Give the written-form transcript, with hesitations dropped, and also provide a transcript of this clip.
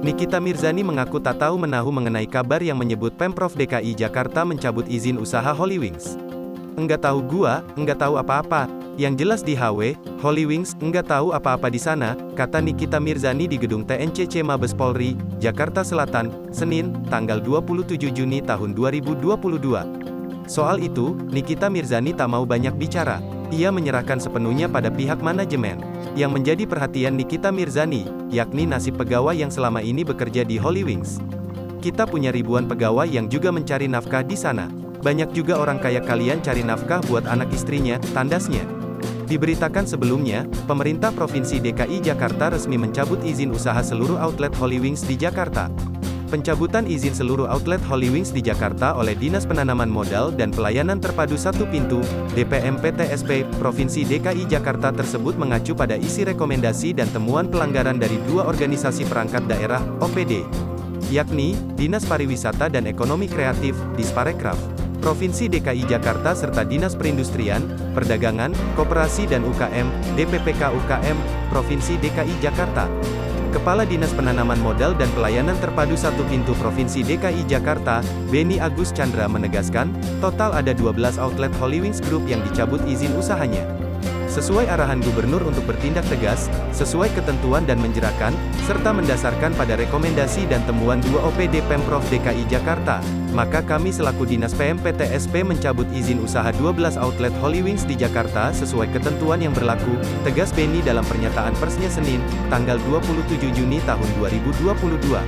Nikita Mirzani mengaku tak tahu menahu mengenai kabar yang menyebut Pemprov DKI Jakarta mencabut izin usaha Hollywings. "Enggak tahu gua, enggak tahu apa-apa. Yang jelas di HW, Hollywings, enggak tahu apa-apa di sana," kata Nikita Mirzani di gedung TNCC Mabes Polri, Jakarta Selatan, Senin, tanggal 27 Juni tahun 2022. Soal itu, Nikita Mirzani tak mau banyak bicara. Ia menyerahkan sepenuhnya pada pihak manajemen. Yang menjadi perhatian Nikita Mirzani, yakni nasib pegawai yang selama ini bekerja di Hollywings. "Kita punya ribuan pegawai yang juga mencari nafkah di sana. Banyak juga orang kaya kalian cari nafkah buat anak istrinya," tandasnya. Diberitakan sebelumnya, pemerintah Provinsi DKI Jakarta resmi mencabut izin usaha seluruh outlet Hollywings di Jakarta. Pencabutan izin seluruh outlet Hollywings di Jakarta oleh Dinas Penanaman Modal dan Pelayanan Terpadu Satu Pintu, DPM-PTSP, Provinsi DKI Jakarta tersebut mengacu pada isi rekomendasi dan temuan pelanggaran dari dua organisasi perangkat daerah, OPD, yakni, Dinas Pariwisata dan Ekonomi Kreatif, Disparekraf, Provinsi DKI Jakarta serta Dinas Perindustrian, Perdagangan, Koperasi dan UKM, DPPK UKM, Provinsi DKI Jakarta. Kepala Dinas Penanaman Modal dan Pelayanan Terpadu Satu Pintu Provinsi DKI Jakarta, Beni Agus Chandra menegaskan, total ada 12 outlet Hollywings Group yang dicabut izin usahanya. Sesuai arahan Gubernur untuk bertindak tegas, sesuai ketentuan dan menjerahkan, serta mendasarkan pada rekomendasi dan temuan 2 OPD Pemprov DKI Jakarta, maka kami selaku Dinas PMPTSP mencabut izin usaha 12 outlet Hollywings di Jakarta sesuai ketentuan yang berlaku, tegas Beni dalam pernyataan persnya Senin, tanggal 27 Juni tahun 2022.